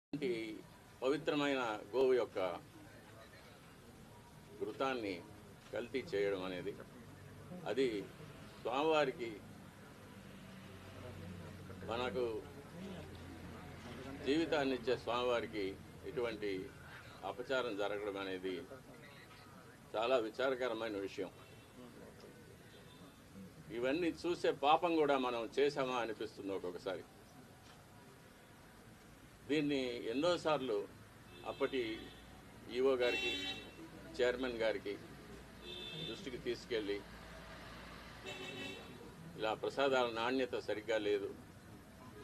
ఇలాంటి పవిత్రమైన గోవు యొక్క ఘృతాన్ని కల్తీ చేయడం అనేది అది స్వామివారికి మనకు జీవితాన్ని ఇచ్చే స్వామివారికి ఇటువంటి అపచారం జరగడం అనేది చాలా విచారకరమైన విషయం. ఇవన్నీ చూసే పాపం కూడా మనం చేశామా అనిపిస్తుంది ఒక్కొక్కసారి. దీన్ని ఎన్నోసార్లు అప్పటి ఈవో గారికి, చైర్మన్ గారికి దృష్టికి తీసుకెళ్ళి ఇలా ప్రసాదాల నాణ్యత సరిగ్గా లేదు,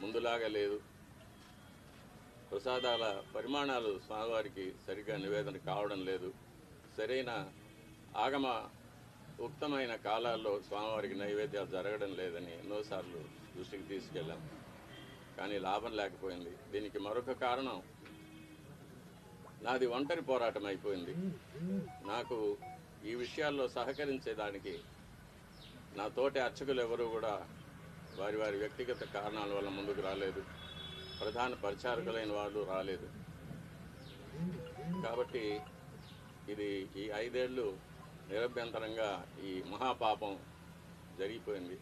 ముందులాగా లేదు, ప్రసాదాల పరిమాణాలు స్వామివారికి సరిగ్గా నివేదన కావడం లేదు, సరైన ఆగమ ఉక్తమైన కాలాల్లో స్వామివారికి నైవేద్యాలు జరగడం లేదని ఎన్నోసార్లు దృష్టికి తీసుకెళ్ళాం. కానీ లాభం లేకపోయింది. దీనికి మరొక కారణం నాది ఒంటరి పోరాటం అయిపోయింది. నాకు ఈ విషయాల్లో సహకరించేదానికి నా తోటి అర్చకులు ఎవరూ కూడా వారి వారి వ్యక్తిగత కారణాల వల్ల ముందుకు రాలేదు. ప్రధాన పరిచారకులైన వాళ్ళు రాలేదు. కాబట్టి ఇది ఈ 5 ఏళ్ళు నిరభ్యంతరంగా ఈ మహాపాపం జరిగిపోయింది.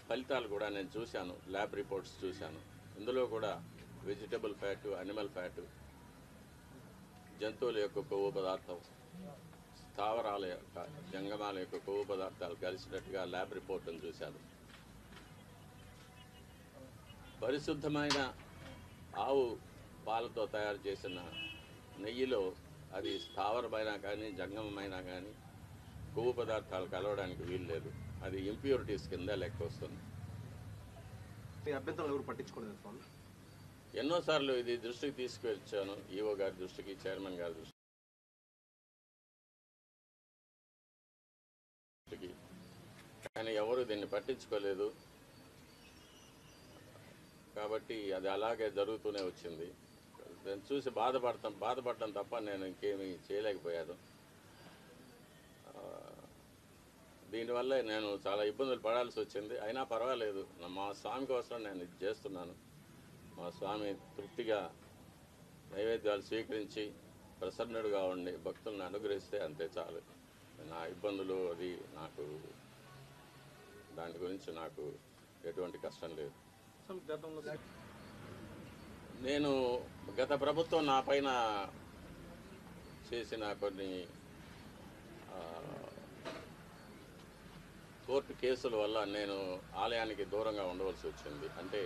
ఫలితాలు కూడా నేను చూశాను, ల్యాబ్ రిపోర్ట్స్ చూశాను. ఇందులో కూడా వెజిటబుల్ ఫ్యాటు, అనిమల్ ఫ్యాటు, జంతువుల యొక్క కొవ్వు పదార్థం, స్థావరాల యొక్క జంగమాల యొక్క కొవ్వు పదార్థాలు కలిసినట్టుగా ల్యాబ్ రిపోర్ట్ను చూశాను. పరిశుద్ధమైన ఆవు పాలతో తయారు చేసిన నెయ్యిలో అది స్థావరమైనా కానీ జంగమమైనా కానీ కొవ్వు పదార్థాలు కలవడానికి వీలు లేదు. అది ఇంప్యూరిటీస్ కింద లెక్క వస్తుంది. అభ్యంతరాలు ఎవరు పట్టించుకోలేదు స్వామి. ఎన్నోసార్లు ఇది దృష్టికి తీసుకువచ్చాను, ఈవో గారి దృష్టికి, చైర్మన్ గారి దృష్టికి, కానీ ఎవరు దీన్ని పట్టించుకోలేదు. కాబట్టి అది అలాగే జరుగుతూనే వచ్చింది. నేను చూసి బాధపడటం తప్ప నేను ఇంకేమీ చేయలేకపోయాను. దీనివల్ల నేను చాలా ఇబ్బందులు పడాల్సి వచ్చింది. అయినా పర్వాలేదు, మా స్వామి కోసం నేను ఇది చేస్తున్నాను. మా స్వామి తృప్తిగా నైవేద్యాలు స్వీకరించి ప్రసన్నుడుగా ఉండి భక్తులను అనుగ్రహిస్తే అంతే చాలు. నా ఇబ్బందులు అది నాకు దాని గురించి నాకు ఎటువంటి కష్టం లేదు. నేను గత ప్రభుత్వం నా పైన చేసిన కొన్ని కోర్టు కేసుల వల్ల నేను ఆలయానికి దూరంగా ఉండవలసి వచ్చింది. అంటే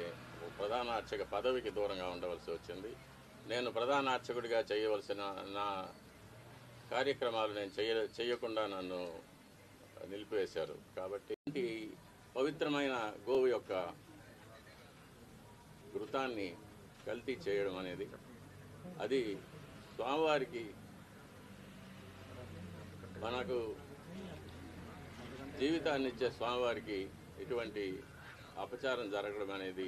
ప్రధాన అర్చక పదవికి దూరంగా ఉండవలసి వచ్చింది. నేను ప్రధాన అర్చకుడిగా చేయవలసిన నా కార్యక్రమాలు నేను చేయకుండా నన్ను నిలిపివేశారు. కాబట్టి పవిత్రమైన గోవు యొక్క ఘృతాన్ని కల్తీ చేయడం అనేది అది స్వామివారికి మనకు జీవితాన్ని ఇచ్చే స్వామివారికి ఇటువంటి అపచారం జరగడం అనేది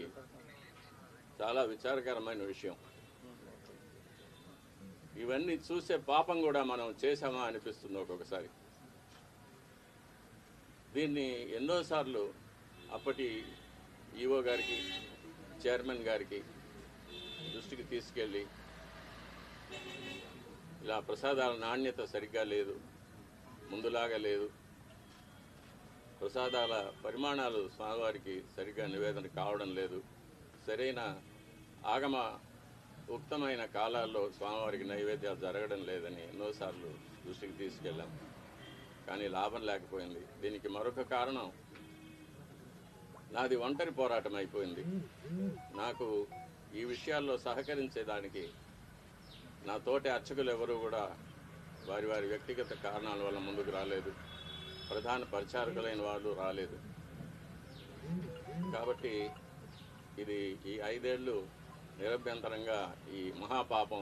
చాలా విచారకరమైన విషయం. ఇవన్నీ చూసే పాపం కూడా మనం చేశామా అనిపిస్తుంది ఒక్కొక్కసారి. దీన్ని ఎన్నోసార్లు అప్పటి ఈవో గారికి, చైర్మన్ గారికి దృష్టికి తీసుకెళ్ళి ఇలా ప్రసాదాల నాణ్యత సరిగ్గా లేదు, ముందులాగా లేదు, ప్రసాదాల పరిమాణాలు స్వామివారికి సరిగ్గా నివేదన కావడం లేదు, సరైన ఆగమ ఉక్తమైన కాలాల్లో స్వామివారికి నైవేద్యాలు జరగడం లేదని ఎన్నోసార్లు దృష్టికి తీసుకెళ్ళాం. కానీ లాభం లేకపోయింది. దీనికి మరొక కారణం నాది ఒంటరి పోరాటం అయిపోయింది. నాకు ఈ విషయాల్లో సహకరించేదానికి నా తోటి అర్చకులు ఎవరూ కూడా వారి వారి వ్యక్తిగత కారణాల వల్ల ముందుకు రాలేదు. ప్రధాన పరిచారకులైన వాళ్ళు రాలేదు. కాబట్టి ఇది ఈ 5 ఏళ్ళు నిరభ్యంతరంగా ఈ మహాపాపం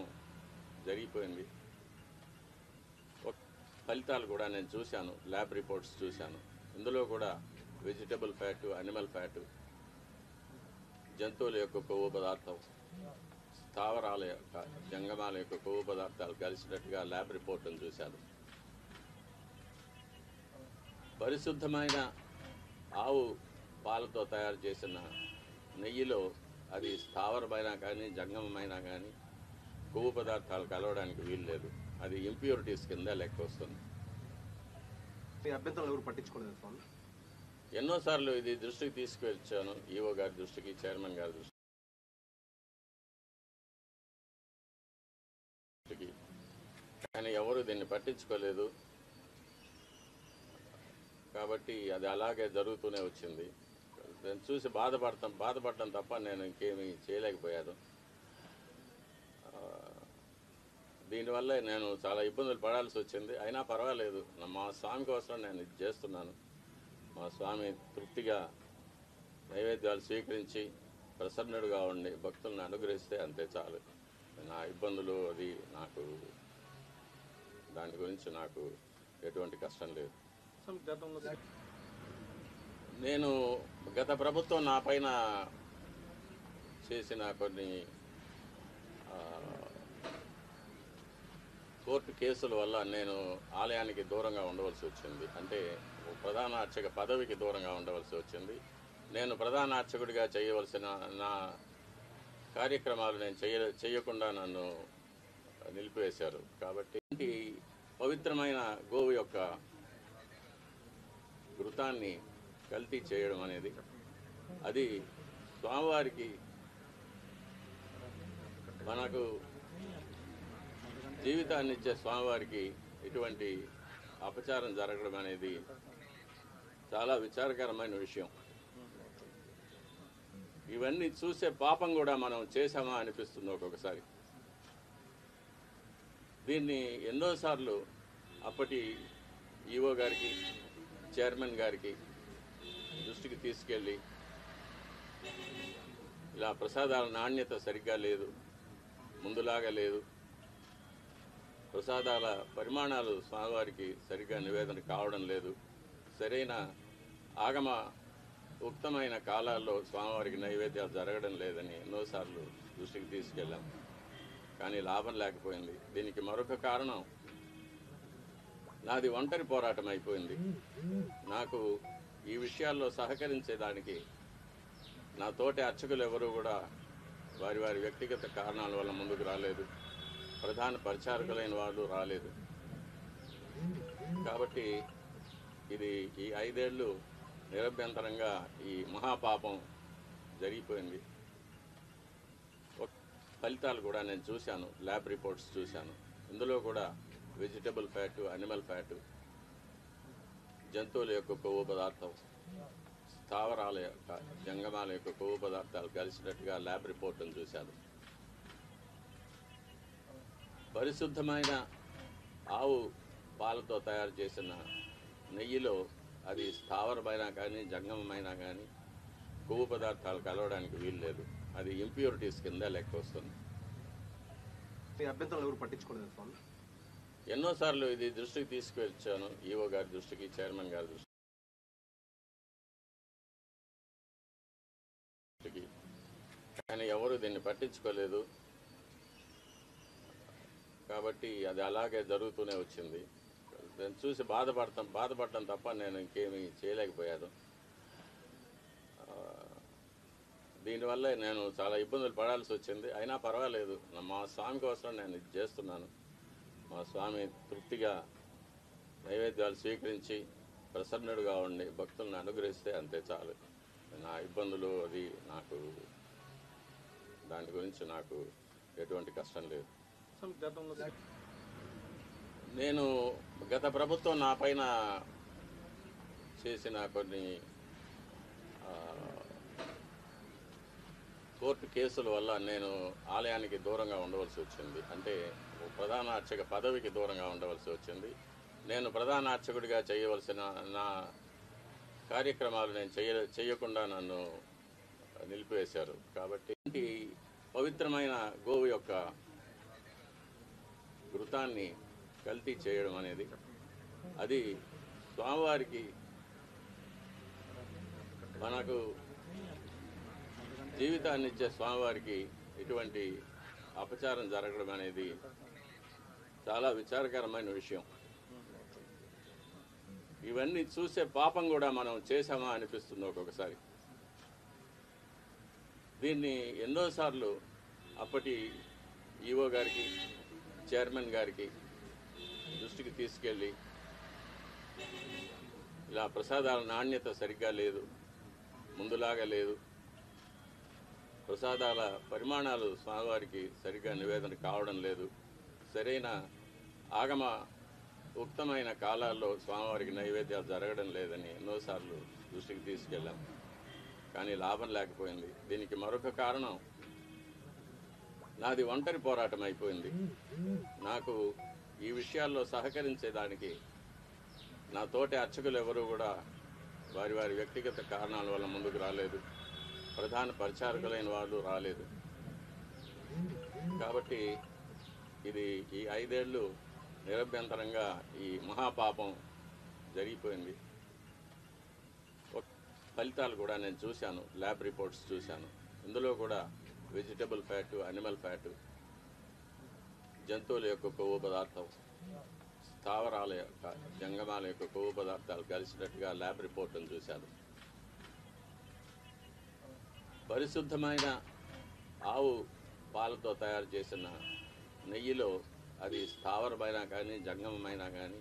జరిగిపోయింది. ఫలితాలు కూడా నేను చూశాను, ల్యాబ్ రిపోర్ట్స్ చూశాను. ఇందులో కూడా వెజిటబుల్ ఫ్యాటు, అనిమల్ ఫ్యాటు, జంతువుల యొక్క కొవ్వు పదార్థం, స్థావరాల యొక్క జంగమాల యొక్క కొవ్వు పదార్థాలు కలిసినట్టుగా ల్యాబ్ రిపోర్ట్ను చూశాను. పరిశుద్ధమైన ఆవు పాలతో తయారు చేసిన నెయ్యిలో అది స్థావరమైనా కానీ జంగమమైనా కానీ కొవ్వు పదార్థాలు కలవడానికి వీలు లేదు. అది ఇంప్యూరిటీస్ కింద లెక్క వస్తుంది. మీ అభ్యంతరాలు ఎవరు పట్టించుకోలేదు స్వామి? ఎన్నోసార్లు ఇది దృష్టికి తీసుకువచ్చాను, ఈఓ గారి దృష్టికి, చైర్మన్ గారి దృష్టికి, కానీ ఎవరు దీన్ని పట్టించుకోలేదు. కాబట్టి అది అలాగే జరుగుతూనే వచ్చింది. నేను చూసి బాధపడటం తప్ప నేను ఇంకేమీ చేయలేకపోయాను. దీనివల్లే నేను చాలా ఇబ్బందులు పడాల్సి వచ్చింది. అయినా పర్వాలేదు, మా స్వామి కోసం నేను ఇది చేస్తున్నాను. మా స్వామి తృప్తిగా నైవేద్యాలు స్వీకరించి ప్రసన్నుడుగా ఉండి భక్తులను అనుగ్రహిస్తే అంతే చాలు. నా ఇబ్బందులు అది నాకు దాని గురించి నాకు ఎటువంటి కష్టం లేదు. నేను గత ప్రభుత్వం నా పైన చేసిన కొన్ని కోర్టు కేసుల వల్ల నేను ఆలయానికి దూరంగా ఉండవలసి వచ్చింది. అంటే ప్రధాన అర్చక పదవికి దూరంగా ఉండవలసి వచ్చింది. నేను ప్రధాన అర్చకుడిగా చేయవలసిన నా కార్యక్రమాలు నేను చేయకుండా నన్ను నిలిపివేశారు. కాబట్టి పవిత్రమైన గోవు యొక్క ఘృతాన్ని కల్తీ చేయడం అనేది అది స్వామివారికి మనకు జీవితాన్ని ఇచ్చే స్వామివారికి ఇటువంటి అపచారం జరగడం అనేది చాలా విచారకరమైన విషయం. ఇవన్నీ చూసే పాపం కూడా మనం చేశామా అనిపిస్తుంది ఒక్కొక్కసారి. దీన్ని ఎన్నోసార్లు అప్పటి ఈఓ గారికి, చైర్మన్ గారికి దృష్టికి తీసుకెళ్ళి ఇలా ప్రసాదాల నాణ్యత సరిగ్గా లేదు, ముందులాగా లేదు, ప్రసాదాల పరిమాణాలు స్వామివారికి సరిగ్గా నివేదన కావడం లేదు, సరైన ఆగమ ఉక్తమైన కాలాల్లో స్వామివారికి నైవేద్యాలు జరగడం లేదని ఎన్నోసార్లు దృష్టికి తీసుకెళ్ళాం. కానీ లాభం లేకపోయింది. దీనికి మరొక కారణం నాది ఒంటరి పోరాటం అయిపోయింది. నాకు ఈ విషయాల్లో సహకరించేదానికి నా తోటి అర్చకులు ఎవరూ కూడా వారి వారి వ్యక్తిగత కారణాల వల్ల ముందుకు రాలేదు. ప్రధాన పరిచారకులైన వాళ్ళు రాలేదు. కాబట్టి ఇది ఈ 5 ఏళ్ళు నిరభ్యంతరంగా ఈ మహాపాపం జరిగిపోయింది. ఫలితాలు కూడా నేను చూశాను, ల్యాబ్ రిపోర్ట్స్ చూశాను. ఇందులో కూడా వెజిటబుల్ ఫ్యాటు, అనిమల్ ఫ్యాటు, జంతువుల యొక్క కొవ్వు పదార్థం, స్థావరాల యొక్క జంగమాల యొక్క కొవ్వు పదార్థాలు కలిసినట్టుగా ల్యాబ్ రిపోర్ట్ను చూశాను. పరిశుద్ధమైన ఆవు పాలతో తయారు చేసిన నెయ్యిలో అది స్థావరమైనా కానీ జంగమమైనా కానీ కొవ్వు పదార్థాలు కలవడానికి వీలు లేదు. అది ఇంప్యూరిటీస్ కింద లెక్క వస్తుంది. మీ అభ్యంతరాలు ఎవరు పట్టించుకోలేదు స్వామి? ఎన్నోసార్లు ఇది దృష్టికి తీసుకువచ్చాను, ఈఓ గారి దృష్టికి, చైర్మన్ గారి దృష్టికి, కానీ ఎవరు దీన్ని పట్టించుకోలేదు. కాబట్టి అది అలాగే జరుగుతూనే వచ్చింది. నేను చూసి బాధపడటం తప్ప నేను ఇంకేమీ చేయలేకపోయాను. దీనివల్లే నేను చాలా ఇబ్బందులు పడాల్సి వచ్చింది. అయినా పర్వాలేదు, మా స్వామి కోసం నేను ఇది చేస్తున్నాను. మా స్వామి తృప్తిగా నైవేద్యాలు స్వీకరించి ప్రసన్నుడుగా ఉండి భక్తులను అనుగ్రహిస్తే అంతే చాలు. నా ఇబ్బందులు అది నాకు దాని గురించి నాకు ఎటువంటి కష్టం లేదు. నేను గత ప్రభుత్వం నా పైన చేసిన కొన్ని కోర్టు కేసుల వల్ల నేను ఆలయానికి దూరంగా ఉండవలసి వచ్చింది. అంటే ప్రధాన అర్చక పదవికి దూరంగా ఉండవలసి వచ్చింది. నేను ప్రధాన అర్చకుడిగా చేయవలసిన నా కార్యక్రమాలు నేను చేయకుండా నన్ను నిలిపివేశారు. కాబట్టి పవిత్రమైన గోవు యొక్క ఘృతాన్ని కల్తీ చేయడం అనేది అది స్వామివారికి మనకు జీవితాన్ని ఇచ్చే స్వామివారికి ఇటువంటి అపచారం జరగడం అనేది చాలా విచారకరమైన విషయం. ఇవన్నీ చూసే పాపం కూడా మనం చేశామా అనిపిస్తుంది ఒక్కొక్కసారి. దీన్ని ఎన్నోసార్లు అప్పటి ఈఓ గారికి, చైర్మన్ గారికి దృష్టికి తీసుకెళ్ళి ఇలా ప్రసాదాల నాణ్యత సరిగ్గా లేదు, ముందులాగా లేదు, ప్రసాదాల పరిమాణాలు స్వామివారికి సరిగ్గా నివేదన కావడం లేదు, సరైన ఆగమ ఉక్తమైన కాలాల్లో స్వామివారికి నైవేద్యాలు జరగడం లేదని ఎన్నోసార్లు దృష్టికి తీసుకెళ్ళాం. కానీ లాభం లేకపోయింది. దీనికి మరొక కారణం నాది ఒంటరి పోరాటం అయిపోయింది. నాకు ఈ విషయాల్లో సహకరించేదానికి నా తోటి అర్చకులు ఎవరూ కూడా వారి వారి వ్యక్తిగత కారణాల వల్ల ముందుకు రాలేదు. ప్రధాన పరిచారకులైన వాళ్ళు రాలేదు. కాబట్టి ఇది ఈ 5 ఏళ్ళు నిరభ్యంతరంగా ఈ మహాపాపం జరిగిపోయింది. ఫలితాలు కూడా నేను చూశాను, ల్యాబ్ రిపోర్ట్స్ చూశాను. ఇందులో కూడా వెజిటబుల్ ఫ్యాటు, అనిమల్ ఫ్యాటు, జంతువుల యొక్క కొవ్వు పదార్థం, స్థావరాల యొక్క జంగమాల యొక్క కొవ్వు పదార్థాలు కలిసినట్టుగా ల్యాబ్ రిపోర్టును చూశాను. పరిశుద్ధమైన ఆవు పాలతో తయారు చేసిన నెయ్యిలో అది స్థావరమైనా కానీ జంగమమైనా కానీ